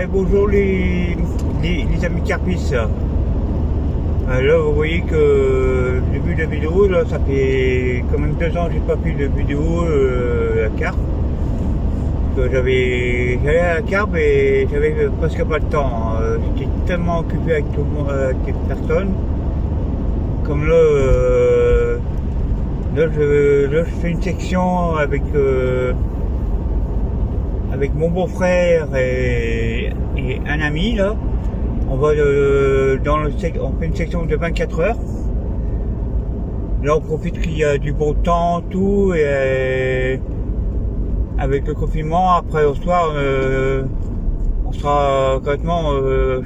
Bonjour les amis carpistes. Là vous voyez que le début de la vidéo, là ça fait quand même 2 ans que j'ai pas fait de vidéo la carte. J'allais à la carte mais j'avais presque pas le temps. J'étais tellement occupé avec tout le monde, avec les personnes. Comme là, je fais une section avec mon beau-frère et un ami là. On va on fait une section de 24 heures. Là on profite qu'il y a du beau temps, tout, et avec le confinement, après au soir on sera complètement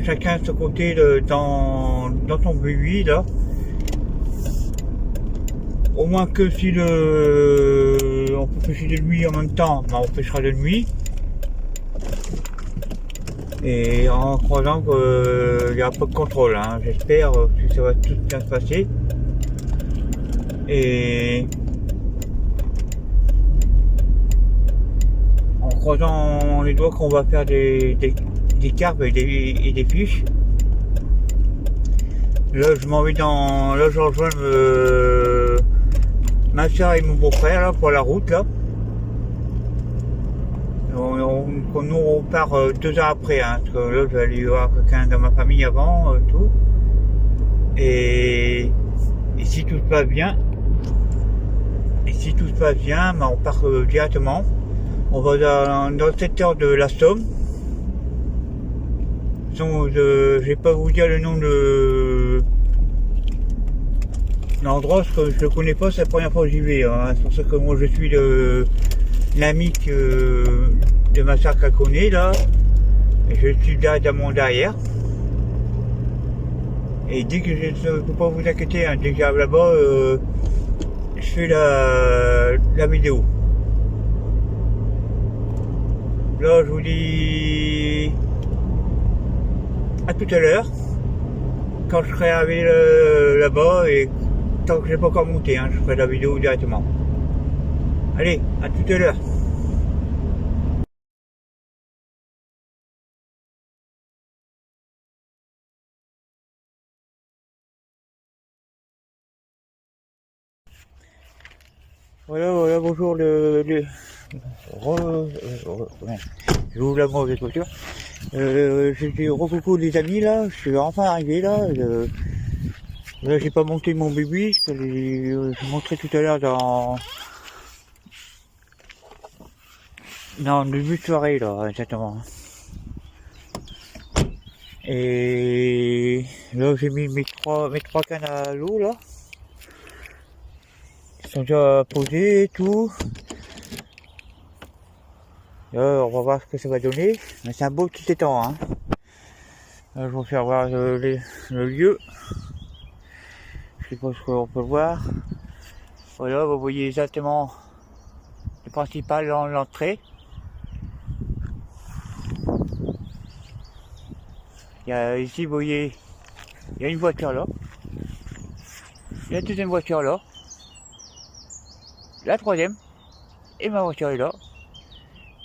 chacun de son côté dans son bébé là. Au moins que si on peut pêcher de nuit en même temps, on pêchera de nuit. Et en croisant qu'il y a un peu de contrôle, hein. J'espère que ça va tout bien se passer. Et en croisant les doigts qu'on va faire des carpes et des fiches. Là je m'en vais là je rejoins ma soeur et mon beau-frère là pour la route là. Nous on part 2 heures après, hein, parce que là je vais aller voir quelqu'un dans ma famille avant, tout. Et si tout se passe bien, on part directement. On va dans le secteur de la Somme. Je vais pas vous dire le nom de l'endroit parce que je le connais pas, c'est la première fois que j'y vais, hein. C'est pour ça que moi je suis l'ami de ma soeur qu'elle connaît là, et je suis directement derrière. Et dès que je ne peux pas vous inquiéter, hein, dès que j'arrive là-bas, je fais la vidéo. Là je vous dis à tout à l'heure, quand je serai arrivé là-bas, et tant que j'ai pas encore monté, hein, je ferai la vidéo directement. Allez, à tout à l'heure. Voilà, bonjour j'ouvre la mauvaise voiture. J'ai recoucou les amis là, je suis enfin arrivé là. Là j'ai pas monté mon bébé, je vais montrer tout à l'heure dans le début de soirée là, exactement. Et là j'ai mis mes trois cannes à l'eau là. Ils sont déjà posés et tout. Là, on va voir ce que ça va donner. Mais c'est un beau petit étang, hein. Là, je vais vous faire voir le lieu. Je sais pas ce qu'on peut voir. Voilà, vous voyez exactement le principal dans l'entrée. Ici, vous voyez, il y a une voiture là. Il y a la deuxième voiture là. La troisième. Et ma voiture est là.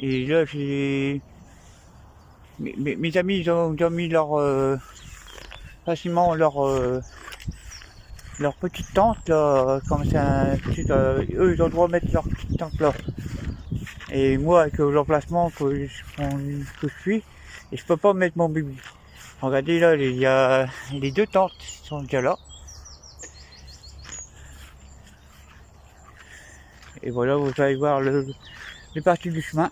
Et là, mes amis, ils ont mis facilement leur petite tente là, comme c'est un petit, eux ils ont le droit de mettre leur petite tente là. Et moi avec l'emplacement que je suis, et je peux pas mettre mon bébé. Regardez là, il y a les 2 tentes qui sont déjà là. Et voilà, vous allez voir les parties du chemin.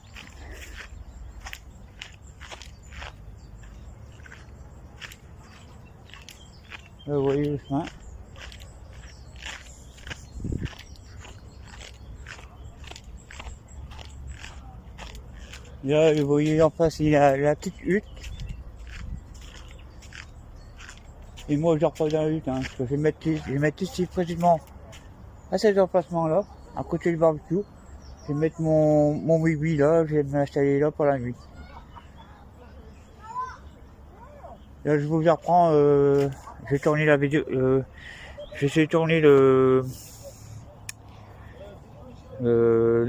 Là, vous voyez le chemin. Là, vous voyez en face, il y a la petite hutte. Et moi, je reprends dans la hutte, hein, parce que je vais mettre ici précisément à cet emplacement-là, à côté du barbecue. Je vais mettre mon bébé là, je vais m'installer là pour la nuit. Là, je vous reprends, je vais tourner la vidéo, je vais essayer de tourner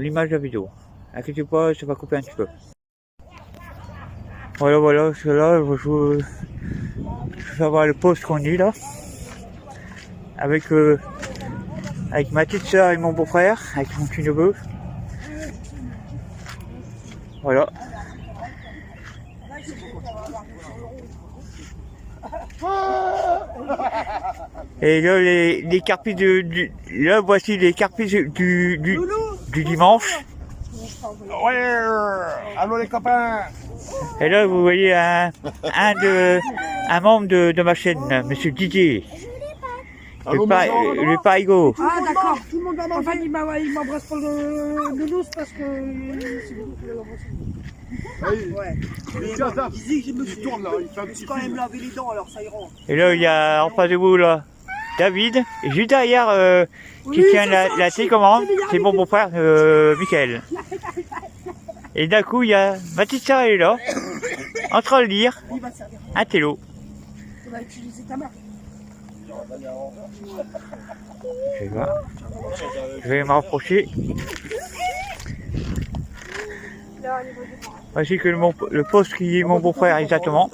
l'image de la vidéo. Inquiétez pas, ça va couper un petit peu. Voilà, parce que là, je vais savoir le poste qu'on est là. Avec ma petite soeur et mon beau-frère, avec mon petit neveu. Voilà. Et là, les carpis là, voici les carpis du dimanche. Ouais, allô les copains. Et là, vous voyez un membre de ma chaîne, monsieur Didier. Le Parigo. Ah d'accord, tout le monde va m'embrasser. Il m'embrasse pour le nounours parce que c'est beaucoup plus l'embrasser. Ouais. Il disait que je me suis tourné là, il s'est quand même lavé les dents alors ça ira. Et là, il y a en face de vous là, David, et juste derrière qui tient la télécommande, c'est mon beau-frère Michael. Et d'un coup, il y a ma petite sœur, elle est là, en train de lire un télo. Tu vas utiliser ta main. Je vais me rapprocher. Voici que le poste qui est mon beau-frère exactement.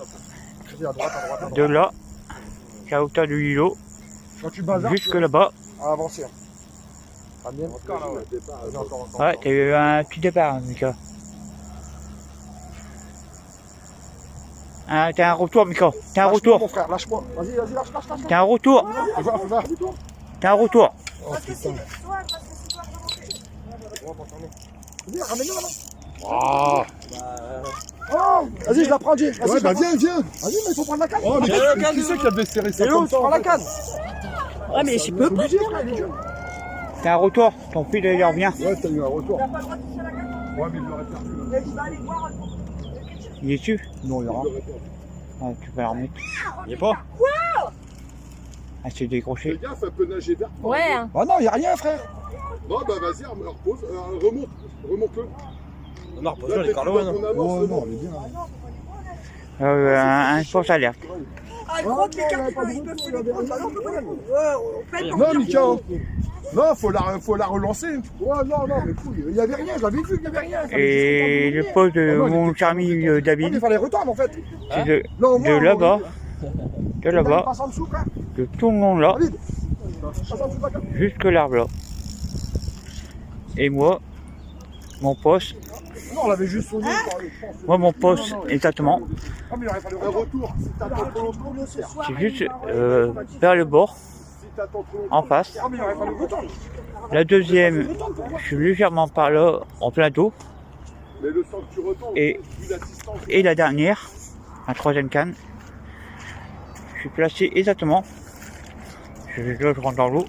De là, à hauteur du îlot, jusque là-bas. À avancer. Ouais, t'as eu un petit départ, hein, Mika. Ah, t'as un retour, Mika. T'as un retour. Mon frère, lâche-moi. Vas-y, lâche. T'as un retour. T'as un retour. Oh putain. Viens, ramène-le là. Oh. Vas-y, je la prends, Jay. Vas-y, bah viens. Vas-y, mais il faut prendre la canne. Oh, mais qui c'est qui a desserré ça comme ça? Prends la canne. Ouais, mais je peux pas. T'as un retour. Ton fils, il revient. Ouais, t'as eu un retour. Ouais, mais il l'aurait perdu. Il est dessus? Non, il y aura. Ah, tu peux la remettre. Il est pas? Ah, c'est décroché. Fais gaffe, elle peut nager vert. Ouais. Hein. Oh non, il n'y a rien, frère. Non, bah vas-y, repose, remonte-le. Non, repose-le, les Carlo, non. Oh non, il est bien. Un poste alerte. Ah, gros, les cartes, ils peuvent se les prendre. Alors, on peut Non, Mika. Non, faut la relancer. Ouais, non, mais fou, il n'y avait rien, j'avais vu qu'il n'y avait rien. Et le poste de mon cher ami David, Il fallait retendre en fait. c'est de là-bas, de tout le long là, jusque l'arbre là. Et moi, mon poste, Non, on l'avait juste sonné. moi mon poste exactement, Ah, mais il aurait fallu un retour. Si t'attends trop longtemps, c'est juste vers le bord, en face. Ah, mais il aurait fallu retendre. La deuxième, je suis légèrement par là, en plein dos. Mais le temps que tu retournes, Et la dernière, la troisième canne, je suis placé exactement, là je rentre dans l'eau,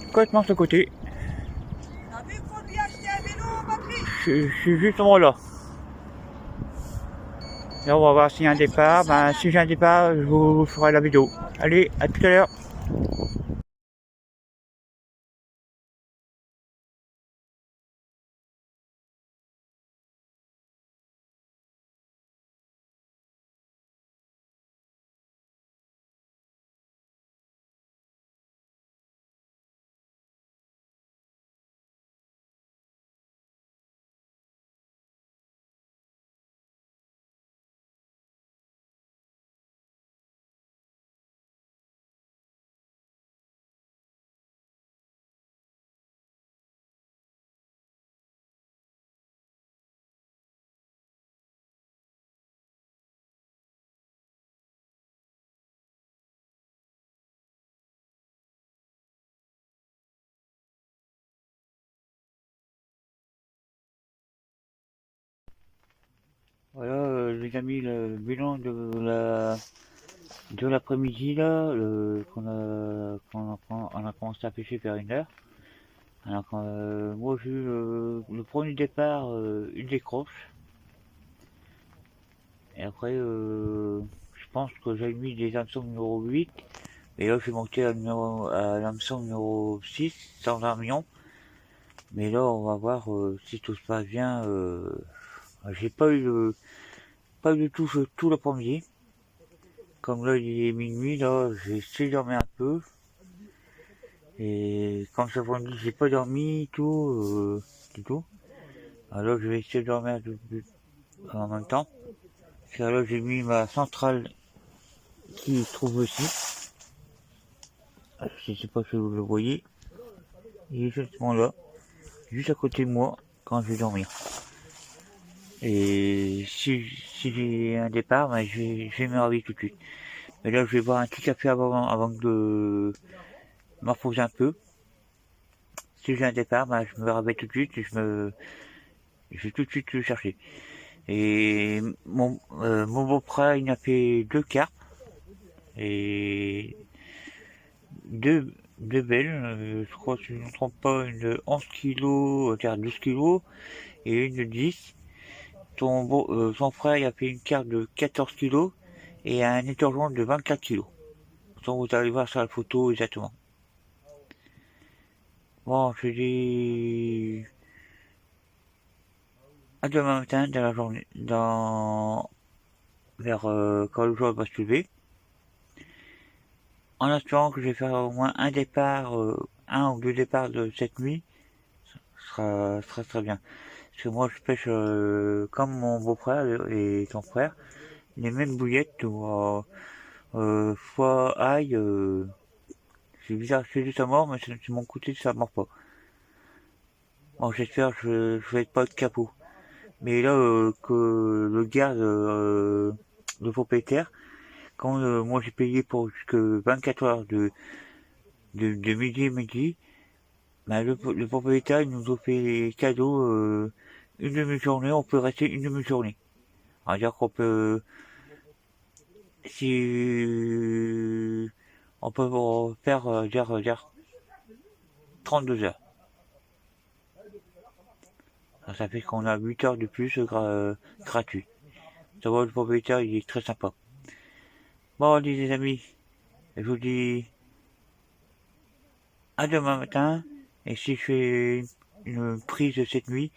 complètement de ce côté, je suis justement là. Là on va voir s'il y a un départ, si j'ai un départ, je vous ferai la vidéo. Allez, à tout à l'heure. Voilà les amis, le bilan de l'après-midi là, on a commencé à pêcher vers 1h. Alors moi j'ai eu le premier départ, une décroche. Et après je pense que j'ai mis des hameçons numéro 8. Et là j'ai monté à l'hameçon numéro 6 sans un million. Mais là on va voir si tout se passe bien. J'ai pas eu de touche tout l'après-midi. Comme là il est minuit, là j'ai essayé de dormir un peu. Et quand cet après-midi j'ai pas dormi du tout. Alors je vais essayer de dormir en même temps. Car là j'ai mis ma centrale qui se trouve aussi. Je sais pas si vous le voyez. Il est justement là, juste à côté de moi, quand je vais dormir. Et si j'ai un départ, ben, je vais me réveiller tout de suite. Mais là, je vais boire un petit café avant de me reposer un peu. Si j'ai un départ, ben, je me réveille tout de suite et je vais tout de suite le chercher. Et mon beau-frère, il a fait 2 cartes et deux belles. Je crois, si je ne me trompe pas, une de 11 kilos, 12 kilos et une de 10. Son frère, il a fait une carte de 14 kilos et un étorgeon de 24 kilos. Donc vous allez voir sur la photo exactement. Bon, je dis à demain matin dans la journée, vers quand le jour va se lever. En espérant que je vais faire au moins un ou 2 départs de cette nuit, sera très bien. Parce que moi je pêche comme mon beau-frère et son frère, les mêmes bouillettes ou foie, ail, c'est bizarre, c'est juste à mort, mais c'est mon côté, ça mord pas. Bon, j'espère que je vais être pas de capot. Mais là, que le garde, le propriétaire, quand moi j'ai payé pour jusque 24 heures de midi, ben, le propriétaire il nous a fait cadeau une demi-journée, on peut rester une demi-journée. C'est-à-dire qu'on peut, si on peut faire dire 32 heures. Ça fait qu'on a 8 heures de plus gratuit. Ça va, le propriétaire il est très sympa. Bon, les amis, je vous dis à demain matin. Et si je fais une prise de cette nuit,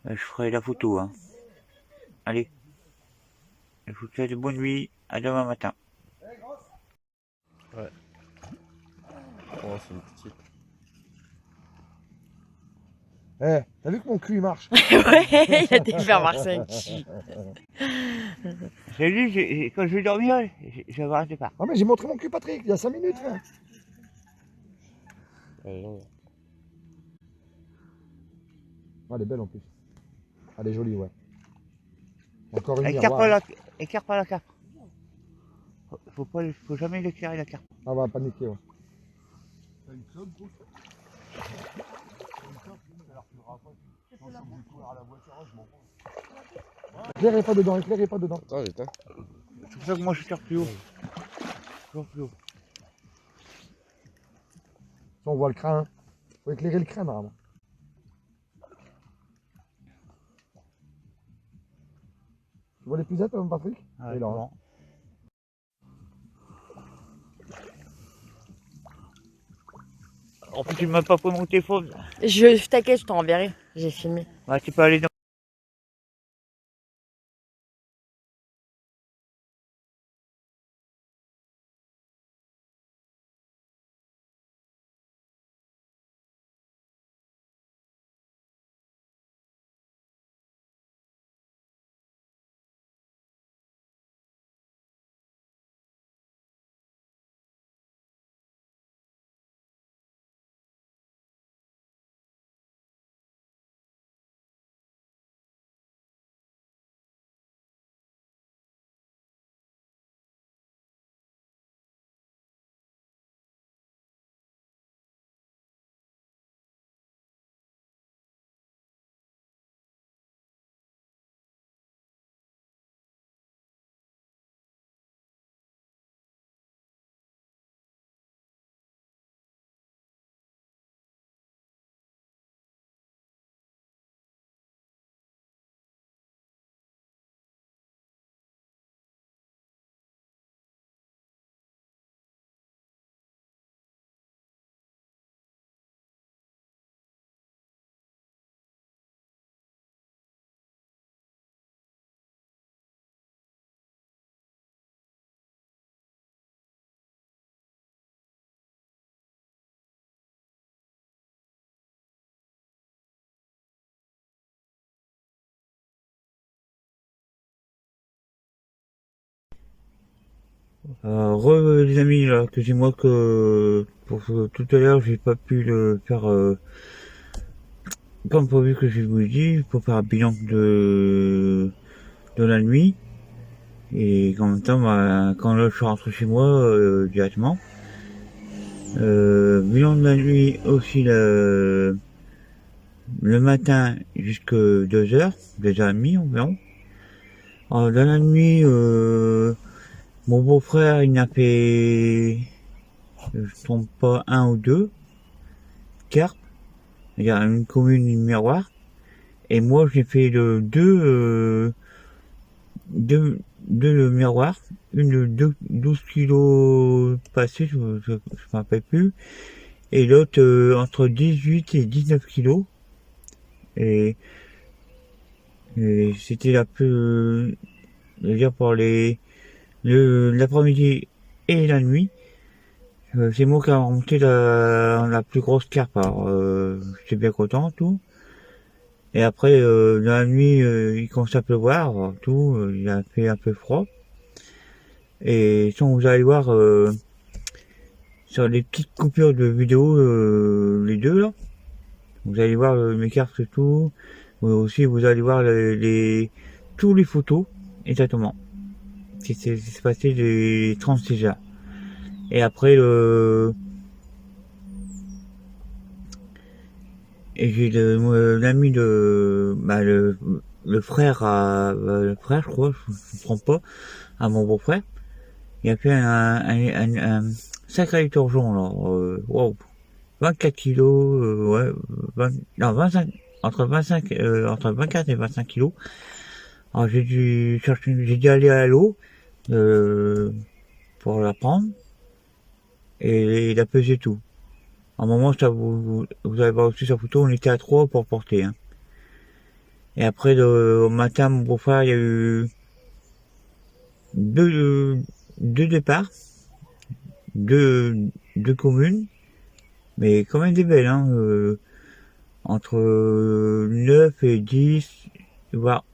je ferai la photo. Hein. Allez, je vous souhaite de bonne nuit. À demain matin. Ouais. Oh, c'est une petite. Eh, t'as vu que mon cul il marche? Ouais, il a des faire marcher un cul. J'ai dit, quand je vais dormir, je vais avoir un départ. Ah mais j'ai montré mon cul Patrick, il y a 5 minutes frère. Elle Elle est belle en plus. Elle est jolie, ouais. Encore une Écarte miroir. pas la carte. Faut jamais l'éclairer la carte. Ah, on va paniquer, ouais. Éclairez pas dedans, éclairez pas dedans. Attends, j'éteins. C'est pour ça que moi je tire plus haut. Toujours plus haut. Ça, on voit le crâne. Faut éclairer le crâne, normalement. Tu vois les pucettes, Patrick? Ouais, Et là, bon. En plus, tu m'as pas pris mon téléphone. T'inquiète, je t'enverrai. J'ai filmé. Bah, tu peux aller dans Les amis, là, excusez-moi que pour tout à l'heure j'ai pas pu le faire comme prévu que je vous ai dit, pour faire un bilan de la nuit. Et en même temps, bah, quand là je suis rentré chez moi directement. Bilan de la nuit aussi le matin jusqu'à 2h, 2h30 environ. Alors, dans la nuit, mon beau-frère il n'a fait, je ne trompe pas, 1 ou 2 carpes. Il y a une commune, une miroir. Et moi j'ai fait deux miroirs. Une de 12 kilos passés, je ne me rappelle plus. Et l'autre entre 18 et 19 kilos. Et c'était la plus, je veux dire, pour l'après-midi et la nuit. C'est moi qui a remonté la plus grosse carpe. Alors, j'étais bien content, tout. Et après, dans la nuit, il commençait à pleuvoir, tout. Il a fait un peu froid. Et si vous allez voir sur les petites coupures de vidéo, les deux là, vous allez voir mes cartes et tout. Aussi, vous allez voir tous les photos exactement. C'est passé les 36 heures. Et après et j'ai l'ami de le frère je crois, je ne comprends pas, à mon beau-frère. Il a fait un sacré torjon là. Wow. 24 kilos, ouais, 25, entre 24 et 25 kilos. Alors j'ai dû aller à l'eau pour la prendre. Et il a pesé tout. À un moment, ça vous allez voir aussi sa photo, on était à 3 pour porter. Hein. Et après, au matin, mon beau-frère, il y a eu deux départs, deux communes, mais quand même des belles, hein, entre 9 et 10, voire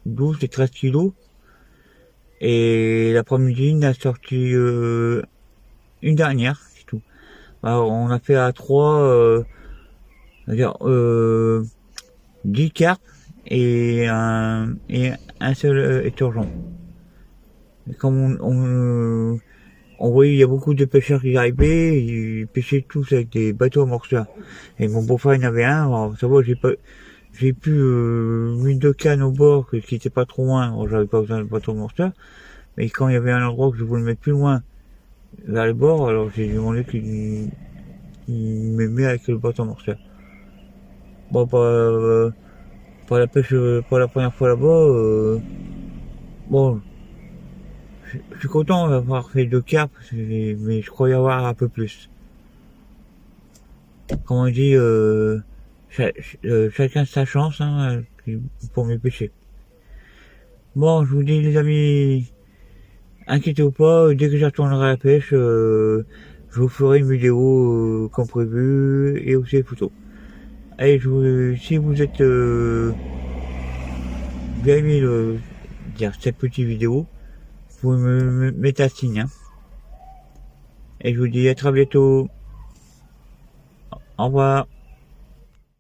12 et 13 kilos. Et l'après-midi, il a sorti une dernière, c'est tout. Alors, on a fait à 3, 10 carpes et un seul éturgeon. Et comme on voyait, il y a beaucoup de pêcheurs qui arrivaient, ils pêchaient tous avec des bateaux amorceurs. Et mon beau-frère, il en avait un, alors, ça va, j'ai pu mis 2 cannes au bord, qui était pas trop loin, alors j'avais pas besoin de bateau amorceur. Mais quand il y avait un endroit que je voulais mettre plus loin, vers le bord, alors j'ai demandé qu'il me met avec le bateau amorceur. Bon, pour la pêche, pour la première fois là-bas, bon, je suis content d'avoir fait 2 carpes, mais je croyais avoir un peu plus. Comme on dit, chacun sa chance, hein, pour mes pêcher. Bon, je vous dis les amis, inquiétez-vous pas, dès que je retournerai à la pêche, je vous ferai une vidéo comme prévu et aussi des photos. Allez, si vous êtes bien aimé cette petite vidéo, vous pouvez me mettre un signe. Hein. Et je vous dis à très bientôt. Au revoir.